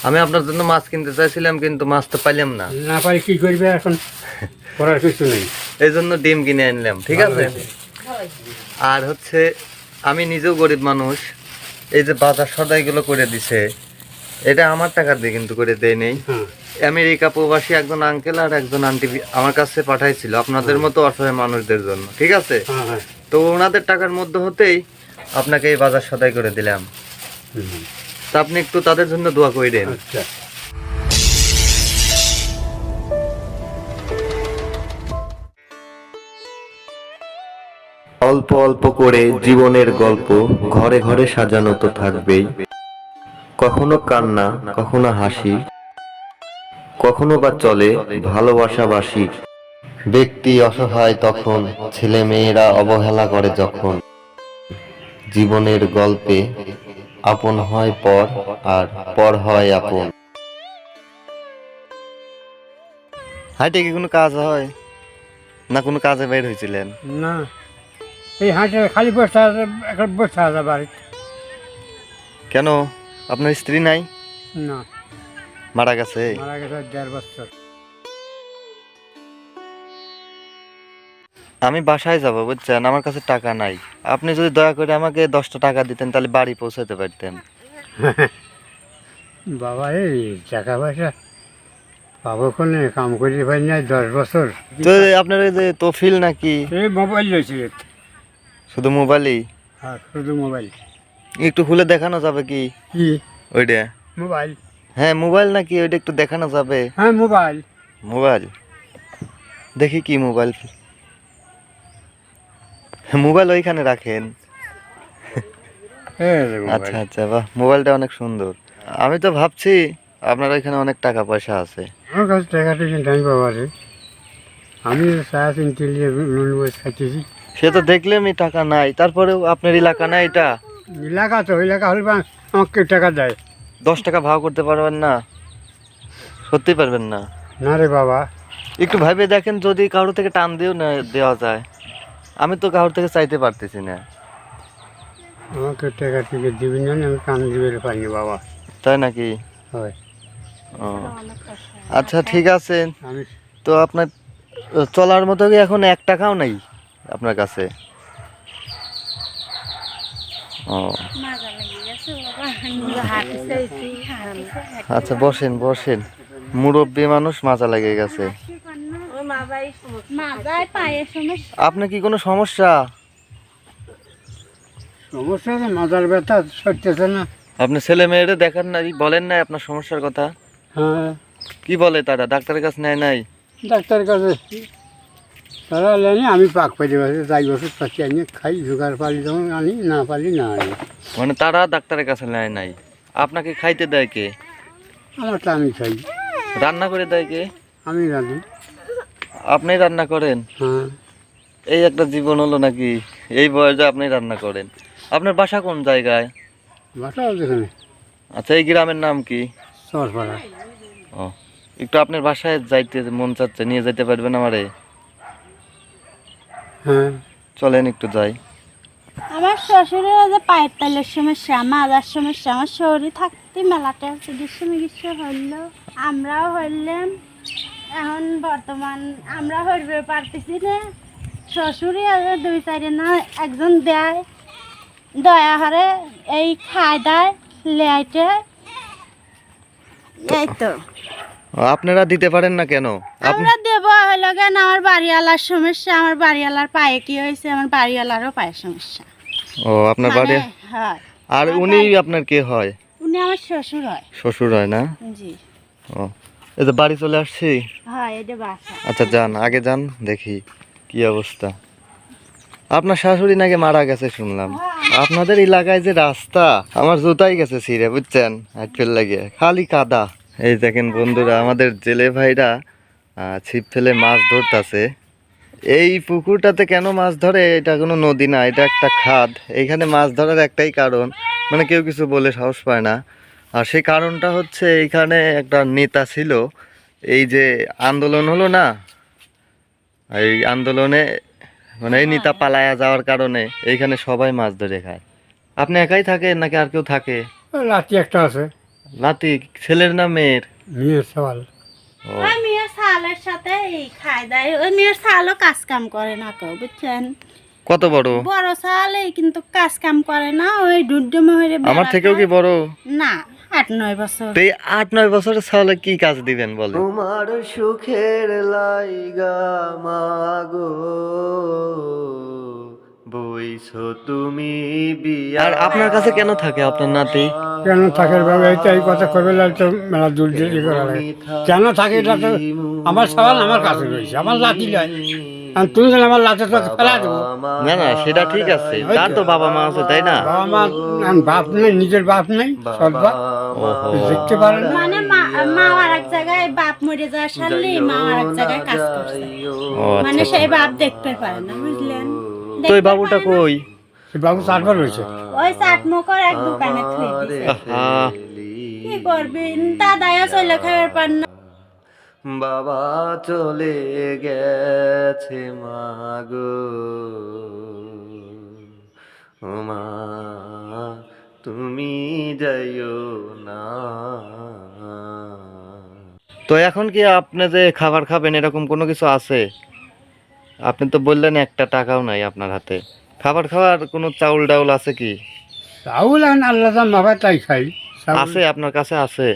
আমি আপনার জন্য মাছ কিনতে চাইছিলাম, কিন্তু মাছ তো পাইলাম না। না পারি কি করবে এখন, করার কিছু নেই। এই জন্য ডিম কিনে আনলাম, ঠিক আছে। আর হচ্ছে আমি নিজেও গরিব মানুষ, এই যে বাজার সদাইগুলো করে দিছে এটা আমার টাকা দিয়ে কিন্তু করে দেয় নেই। আমেরিকা প্রবাসী একজন আঙ্কেল আর একজন আন্টি আমার কাছে পাঠাইছিল আপনাদের মতো অসহায় মানুষদের জন্য, ঠিক আছে। তো ওনাদের টাকার মধ্যে হতেই আপনাকে এই বাজার সদাই করে দিলাম। তা আপনি একটু তাদের জন্য দোয়া করে দেন। আচ্ছা, অল্প অল্প করে জীবনের গল্প ঘরে ঘরে সাজানো তো থাকবেই, কখনো কান্না, কখনো হাসি, কখনো বা চলে ভালোবাসাবাসি। ব্যক্তি অসহায় তখন, ছেলে মেয়েরা অবহেলা করে যখন। জীবনের গল্পে আপন হয় পর, আর পর হয় আপন। হাইটে কি কোনো কাজ হয় না, কোনো কাজে বের হয়েছিলেন? না এই হাঁটে খালি বসে আছে, এখন বসে আছে বাড়িতে। কেন, আপনার স্ত্রী নাই? না, মারা গেছে? মারা গেছে 1.5 বছর। আমি বাসায় যাব, বুঝছেন, আমার কাছে টাকা নাই। আপনি যদি দয়া করে আমাকে 10টা টাকা দিতেন তাহলে বাড়ি পৌঁছাতে পারতেন। বাবা এই টাকা পয়সা পাবো কোনে, কাম করে পাই না 10 বছর। তো আপনার এই যে তফিল নাকি, এই মোবাইল রয়েছে, শুধু মোবাইলই? হ্যাঁ শুধু মোবাইল। একটু খুলে দেখানো যাবে কি কি ওইটা? মোবাইল? হ্যাঁ মোবাইল নাকি ওইটা একটু দেখানো যাবে? হ্যাঁ মোবাইল। মোবাইল দেখি কি মোবাইল। মোবাইল ওইখানে রাখেন? আচ্ছা আচ্ছা, বাহ, মোবাইলটা অনেক সুন্দর। আমি তো ভাবছি আপনার ওইখানে অনেক টাকা পয়সা আছে। আমার কাছে টাকা টিকিট নাই বাবা রে, আমি 3.5 নিয়ে লোন বসে খাইতেছি। সে তো দেখলামই টাকা নাই, তারপরেও আপনার এলাকা না এটা? এলাকা তো এলাকা হলে আমাকে টাকা দেয়। 10 টাকা ভাগ করতে পারবেন না? সত্যি পারবেন না? না রে বাবা, একটু ভাবে দেখেন, যদি কারোর থেকে টান দিয়েও না দেওয়া যায়। আমি তো কারোর থেকে চাইতে পারতেছি না। আমাকে টাকা টিকিট দিবি না, আমি কান দিবে পাইনি বাবা। তাই নাকি? হয়। ও আচ্ছা ঠিক আছে। আমি তো আপনার চলার মতো কি এখন 1 টাকাও নাই আপনার কাছে? ও আচ্ছা, বসেন বসেন, মুরব্বী মানুষ, মাজা লেগে গেছে। আপনার কি কোনো সমস্যা? সমস্যা আছে, মাথার ব্যথা সরতেছে না। আপনি ছেলে মেয়েরে দেখান না, বলেন না আপনার সমস্যার কথা? হ্যাঁ, কি বলে তারা? ডাক্তারের কাছে নেয় নাই? ডাক্তারের কাছে তারা এলেনি, আমি পাক পেতে পারছি, তাই ওষুধ পাচ্ছি আনি খাই, জোগাড় পালি যখন আনি, না পালি না আনি। মানে তারা ডাক্তারের কাছে নেয় নাই? আপনাকে খাইতে দেয় কে? আমারটা আমি খাই। রান্না করে দেয় কে? আমি রাঁধি। আপনি রান্না করেন? হ্যাঁ। এই একটা জীবন হলো নাকি, এই বয়সে আপনি রান্না করেন? আপনার বাসা কোন জায়গায়? বাসা যেখানে আচ্ছা, এই গ্রামের নাম কি? চরপাড়া। ও, একটু আপনার বাসায় যাইতে মন চাচ্ছে, নিয়ে যেতে পারবেন আমারে? হ্যাঁ চলেন একটু যাই। আমার শ্বশুরের যে পায়ের তালের সমস্যা, মাজার সমস্যা, আমার শরীর থাকতে মেলাটা চিকিৎসা হইল, আমরাও হইলাম। এখন বর্তমান আমরা হইবে পারতেছি না। শ্বশুরই আগে 2-4 না একজন দেয়, দয়া হারে এই খায় দেয় লেয়াইতে, এই তো। আপনারা দিতে পারেন না কেন? আমরা দেব হইলো কেন, আমার বাড়িওয়ালার সমস্যা, আমার বাড়িওয়ালার পায়ে কি হয়েছে, আমার বাড়িওয়ালারও পায়ের সমস্যা। ও, আপনার বাড়ি? হয়। আর উনি আপনার কে হয়? উনি আমার শ্বশুর হয়। শ্বশুর হয় না? জি। ও, এই তো বাড়ি চলে আসছি। হয়, এটা বাসা। আচ্ছা যান, আগে যান, দেখি কি অবস্থা। আপনার শাশুড়ি নাকি মারা গেছে শুনলাম। আপনাদের এলাকায় যে রাস্তা, আমার জুতাই গেছে ছিঁড়ে, বুঝছেন, হাঁটফেল লাগিয়ে খালি কাদা। এই দেখেন বন্ধুরা, আমাদের জেলে ভাইরা ছিপ ফেলে মাছ ধরতেছে। এই পুকুরটাতে কেন মাছ ধরে? এটা কোনো নদী না, এটা একটা খাদ। এইখানে মাছ ধরার একটাই কারণ, মানে কেউ কিছু বলে সাহস পায় না। আর সেই কারণটা হচ্ছে, এইখানে একটা নেতা ছিল, এই যে আন্দোলন হলো না, এই আন্দোলনে মানে এই নেতা পালায়া যাওয়ার কারণে এইখানে সবাই মাছ ধরে খায়। আপনি একাই থাকেন নাকি আর কেউ থাকে? লাঠি একটা আছে। নাতি ছেলের না মেয়ের? মেয়ের সওয়াল। ও, ওই মেয়ের শালের সাথে এই খায় দেয়, ওই মেয়ের শালও কাজ কাম করে না কেউ, বুঝছেন? কত বড়? বড় শাল এই কিন্তু কাজ কাম করে না, ওই ডুডুমে হয়ে আমার থেকেও কি বড়? না, 8-9 বছর। তো এই 8-9 বছরের ছাওলে কি কাজ দিবেন বলে? তোমার সুখের লাইগা মাগো বইছো তুমি বিয়া। আর আপনার কাছে কেন থাকে আপনার নাতি? কেন থাকার ভাবে এই কথা কবে তো মেলা দূর দিয়ে করা লাগে। কেন থাকে এটা তো আমার সওয়াল আমার কাছে রয়েছে, আমার লাঠি লয়। আর তুমি যেন আমার লাঠি তো ফেলা দেবো। না না, সেটা ঠিক আছে, তার তো বাবা মা আছে তাই না? বাবা মা বাপ নেই, নিজের বাপ নেই, সৎ বাপ দেখতে পারে না। মানে মা আর এক জায়গায়, বাপ মরে যাওয়ার সালে মা আর এক জায়গায় কাজ করছে, ও মানে আচ্ছা। সেই বাপ দেখতে পারে না, বুঝলেন? তো এই বাবুটা কই? সে বাবু চারবার রয়েছে। ওই চাটমোকর এক দোকানে থুই দিছে। আহা, কি করবেন, দাদায়া চলে খাবার পান না। বাবা চলে গেছে মাগো ও মা তুমি যাইও না। তো এখন কি আপনি যে খাবার খাবেন এরকম কোনো কিছু আছে? আপনি তো বললেন একটা টাকাও নাই আপনার হাতে, খাবার খাওয়ার কোনো চাউল ডাউল আছে কি? চাউল আর আল্লাহ দাম বাবা তাই খাই। চাউল আছে আপনার কাছে? আছে।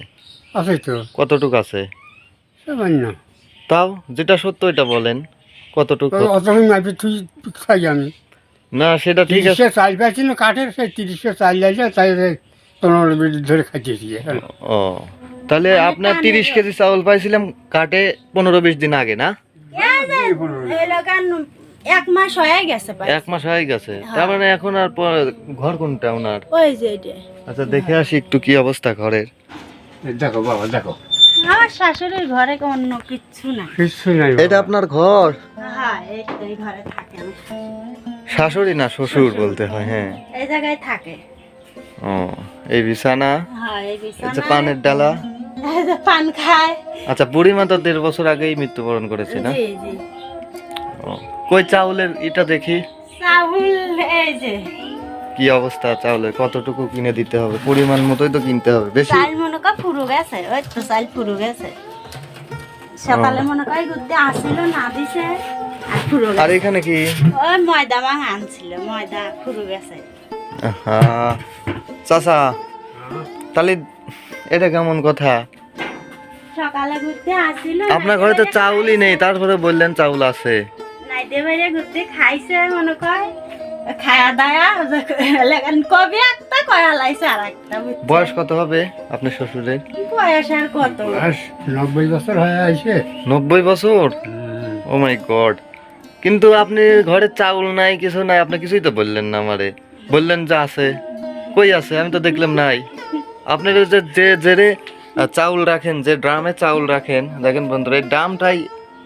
আছে তো কতটুক আছে? সামান্য। তাও যেটা সত্য এটা বলেন, কতটুকু? অতদিন মাইপে তুই খাই আমি। না সেটা ঠিক আছে। 30 চাল পাইছিল কাঠের, সেই 30 চাল যাইছে, তাই 15 মিনিট ধরে খাইতেছি। ও তাহলে আপনার 30 কেজি চাউল পাইছিলাম কাটে 15-20 দিন আগে না? এই লাগান 1 মাস হয়ে গেছে ভাই। 1 মাস হয়ে গেছে, তার মানে এখন আর ঘর কোনটা ওনার? ওই যে এটা আচ্ছা দেখে আসি একটু কি অবস্থা ঘরের। দেখো বাবা দেখো, আমার শাশুড়ির ঘরে অন্য কিচ্ছু না। কিছু নাই। এটা আপনার ঘর? হ্যাঁ, এই ঘরে থাকে আমার শাশুড়ি না শ্বশুর বলতে হয়। হ্যাঁ, এই জায়গায় থাকে। ও এই বিছানা, হ্যাঁ, এই এই যে বিছানা, পানের ডালা। এই যে পান খায়। আচ্ছা বুড়িমা তো 1.5 বছর আগেই মৃত্যুবরণ করেছে না? জি জি। ও কই চাউলের এটা দেখি চাউল এই যে, কি অবস্থা চাউলের, কতটুকু কিনে দিতে হবে? পরিমাণ মতোই তো কিনতে হবে, বেশি। চাল মনে কর ফুরু গেছে, ওই তো চাল ফুরু গেছে। সকালে মনে কর ঘুরতে আসছিল, না দিছে আর ফুরু আর গেছে। এখানে কি? ওই ময়দা মাং আনছিল, ময়দা ফুরু গেছে। হ্যাঁ চাচা, তাহলে এটা কেমন কথা? সকালে ঘুরতে আসছিল, আপনার ঘরে তো চাউলই নেই, তারপরে বললেন চাউল আছে। নাইতে বাইরে ঘুরতে খাইছে মনে কর, খায়া দায়া লেখান কবে একটা কয়া লাইছে আর একটা। বয়স কত হবে আপনার শ্বশুরের? বয়স আর কত? 90 বছর হয়ে আছে। 90 বছর? ও মাই গড! কিন্তু আপনি ঘরে চাউল নাই, কিছু নাই, আপনি কিছুই তো বললেন না আমারে। বললেন যে আছে, কই আছে? আমি তো দেখলাম নাই। আপনার যে যে জেরে চাউল রাখেন, যে ড্রামে চাউল রাখেন, দেখেন বন্ধুরা এই ড্রামটাই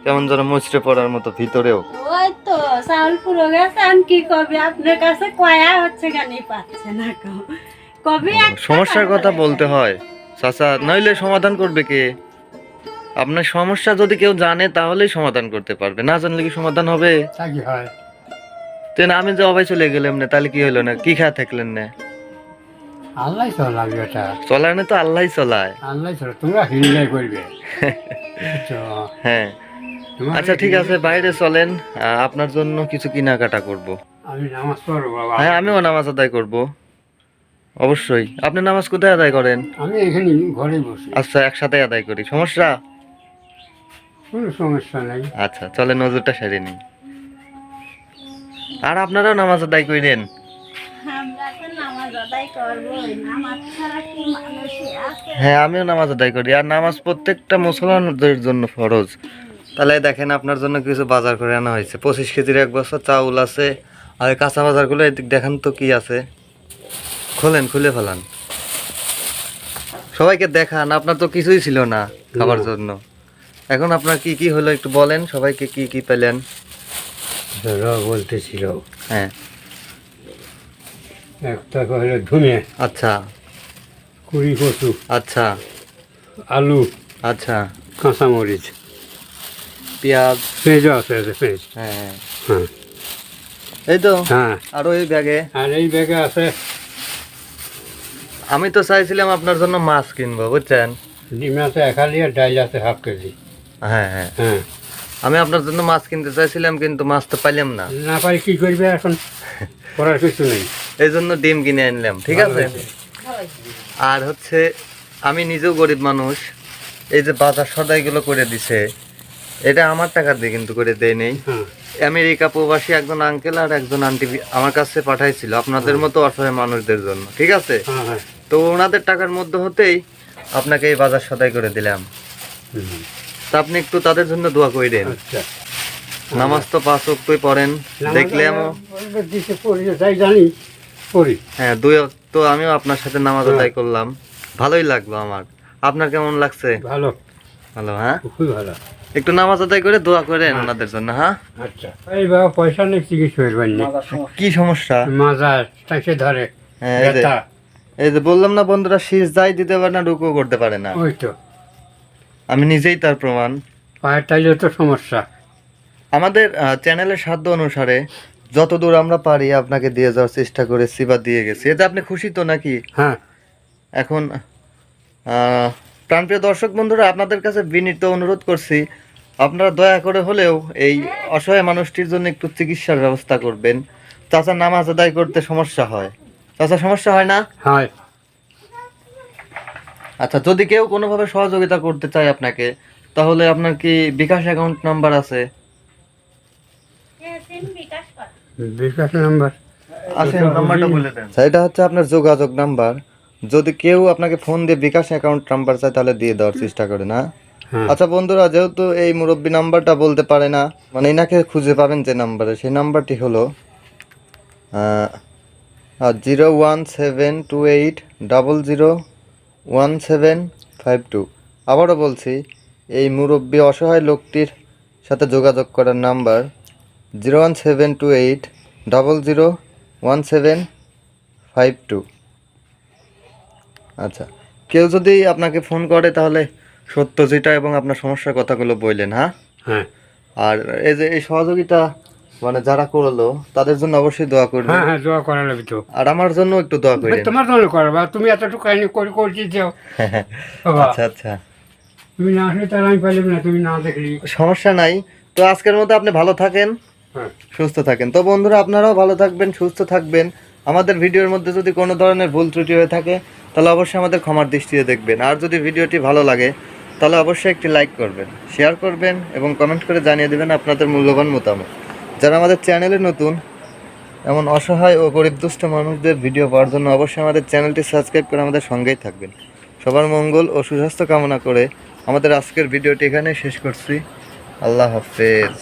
কেমন যেন মুচড়ে পড়ার মতো ভিতরেও। ওই তো চাউল পুরো গেছে, আমি কি কবে আপনার কাছে কয়া হচ্ছে কেন পাচ্ছে না কবে একটা সমস্যার কথা বলতে হয় চাচা, নইলে সমাধান করবে কে? আপনার সমস্যা যদি কেউ জানে তাহলেই সমাধান করতে পারবে, না জানলে কি সমাধান হবে? তা কি হয়? তেন আমি যে অবাই চলে গেলাম না, তাহলে কি হলো না? কি খেয়া থাকলেন না? আল্লাহ চলাবে এটা, চলায় না তো আল্লাহ চলায়। আল্লাহ চলা, তোমরা হিন্দাই করবে তো। হ্যাঁ তোমার আচ্ছা ঠিক আছে, বাইরে চলেন, আপনার জন্য কিছু কেনাকাটা করব। আমি নামাজ পড়বো বাবা। হ্যাঁ আমিও নামাজ আদায় করব, অবশ্যই। আপনি নামাজ কোথায় আদায় করেন? আমি এখানে ঘরে বসি, আচ্ছা একসাথে আদায় করি, সমস্যা? কোনো সমস্যা নাই। আচ্ছা চলে নজরটা সেরে নিই। আর আপনারাও নামাজ আদায় করেন। আমরা তো নামাজ আদায় করবোই, নামাজ ছাড়া কি মানুষ আছে? হ্যাঁ আমিও নামাজ আদায় করি, আর নামাজ প্রত্যেকটা মুসলমানদের জন্য ফরজ। তাহলে দেখেন আপনার জন্য কিছু বাজার করে আনা হয়েছে, 25 কেজির 1 বস্তা চাউল আছে। আর এই কাঁচা বাজারগুলো এদিক দেখান তো কি আছে, খোলেন, খুলে ফেলান, সবাইকে দেখান। আপনার তো কিছুই ছিল না খাবার জন্য, এখন আপনার কি কি হলো একটু বলেন, সবাইকে কি কি পেলেন? বলতেছিল হ্যাঁ একটা হলো ধুনে, আচ্ছা 20 কচু, আচ্ছা আলু, আচ্ছা কাঁচামরিচ, পেঁয়াজ, পেঁয়াজও আছে, পেঁয়াজ। হ্যাঁ হ্যাঁ এই তো। হ্যাঁ, আরো এই ব্যাগে আর এই ব্যাগে আছে আমি তো চাইছিলাম আপনার জন্য মাছ কিনবো বুঝছেন। ডিম আছে 1 লিটার, ডাইল আছে 1/2 কেজি। হ্যাঁ হ্যাঁ, হ্যাঁ, আমি আপনার জন্য মাছ কিনতে চাইছিলাম কিন্তু মাছ তো পাইলাম না, না পারি কি করবে এখন, করার কিছু নেই। এই জন্য ডিম কিনে আনলাম, ঠিক আছে। আর হচ্ছে আমি নিজেও গরিব মানুষ, এই যে বাজার সদাইগুলো করে দিছে এটা আমার টাকা দিয়ে কিন্তু করে দেয় নেই। হ্যাঁ, আমেরিকা প্রবাসী একজন আঙ্কেল আর একজন আন্টি আমার কাছে পাঠাইছিল আপনাদের মতো অসহায় মানুষদের জন্য, ঠিক আছে। হ্যাঁ, হ্যাঁ। তো ওনাদের টাকার মধ্যে হতেই আপনাকে এই বাজার সদাই করে দিলাম। হুম, তা আপনি একটু তাদের জন্য দোয়া করেন। আচ্ছা। নামাজ তো 5 ওয়াক্তই পড়েন দেখলাম। দিতে পড়ি, তাই জানি পড়ি। হ্যাঁ 2 ওয়াক্ত আমিও আপনার সাথে নামাজ আদায় করলাম, ভালোই লাগলো আমার। আপনার কেমন লাগছে? ভালো, ভালো, হ্যাঁ। খুবই ভালো। একটু নামাজ আদায় করে দোয়া করেন হ্যাঁ। ওনাদের জন্য, হ্যাঁ। আচ্ছা, এই বাবা পয়সা নেই, চিকিৎসা করবেন না। কি সমস্যা? মাজা তাকে ধরে, হ্যাঁ, এই যে- ব্যথা। এই যে বললাম না বন্ধুরা, শীষ যাই দিতে পারে না, রুকু করতে পারে না। ওই তো আমি নিজেই তার প্রমাণ। পায়ের টাইলে তো সমস্যা। আমাদের চ্যানেলের সাধ্য অনুসারে যতদূর আমরা পারি আপনাকে দিয়ে যাওয়ার চেষ্টা করেছি বা দিয়ে গেছি। এতে আপনি খুশি তো নাকি? হ্যাঁ, এখন প্রাণপ্রিয় দর্শক বন্ধুরা, আপনাদের কাছে বিনীত অনুরোধ করছি, আপনারা দয়া করে হলেও এই অসহায় মানুষটির জন্য একটু চিকিৎসার ব্যবস্থা করবেন। চাচা নামাজ আদায় করতে সমস্যা হয়, চাচা সমস্যা হয় না? হয়। আচ্ছা, যদি কেউ কোনোভাবে সহযোগিতা করতে চায় আপনাকে, তাহলে আপনার কি বিকাশ অ্যাকাউন্ট নাম্বার আছে? বিকাশ নাম্বার আছে, নাম্বারটা বলে দেন। এটা হচ্ছে আপনার যোগাযোগ নাম্বার, যদি কেউ আপনাকে ফোন দিয়ে বিকাশ অ্যাকাউন্ট নাম্বার চায় তাহলে দিয়ে দেওয়ার চেষ্টা করে না। হ্যাঁ, আচ্ছা বন্ধুরা, যেহেতু এই মুরব্বী নাম্বারটা বলতে পারে না, মানে এনাকে খুঁজে পাবেন যে নাম্বারে, সেই নাম্বারটি হলো 01728001752। আবারও বলছি, এই মুরব্বী অসহায় লোকটির সাথে যোগাযোগ করার নাম্বার 01728001752। আচ্ছা, কেউ যদি আপনাকে ফোন করে তাহলে সত্য যেটা এবং আপনার সমস্যার কথাগুলো বললেন, হ্যাঁ। হ্যাঁ, আর এই যে এই সহযোগিতা মানে যারা করলো তাদের জন্য অবশ্যই দোয়া করবেন, হ্যাঁ, হ্যাঁ, দোয়া করা লাগবে তো। আর আমার জন্য একটু দোয়া করবেন। তোমার জন্য করবা, তুমি এতটুকু কাহিনী করে করছি যাও বাবা। আচ্ছা আচ্ছা, তুমি না আসলে তার আমি পাইলাম না, তুমি না দেখলি। সমস্যা নাই। তো আজকের মতো আপনি ভালো থাকেন, হ্যাঁ, সুস্থ থাকেন। তো বন্ধুরা, আপনারাও ভালো থাকবেন, সুস্থ থাকবেন। আমাদের ভিডিওর মধ্যে যদি কোনো ধরনের ভুল ত্রুটি হয়ে থাকে তাহলে অবশ্যই আমাদের ক্ষমার দৃষ্টিতে দেখবেন। আর যদি ভিডিওটি ভালো লাগে তাহলে অবশ্যই একটি লাইক করবেন, শেয়ার করবেন এবং কমেন্ট করে জানিয়ে দেবেন আপনাদের মূল্যবান মতামত। যারা আমাদের চ্যানেলে নতুন, এমন অসহায় ও গরিব দুস্থ মানুষদের ভিডিও পাওয়ার জন্য অবশ্যই আমাদের চ্যানেলটি সাবস্ক্রাইব করে আমাদের সঙ্গেই থাকবেন। সবার মঙ্গল ও সুস্বাস্থ্য কামনা করে আমাদের আজকের ভিডিওটি এখানেই শেষ করছি। আল্লাহ হাফেজ।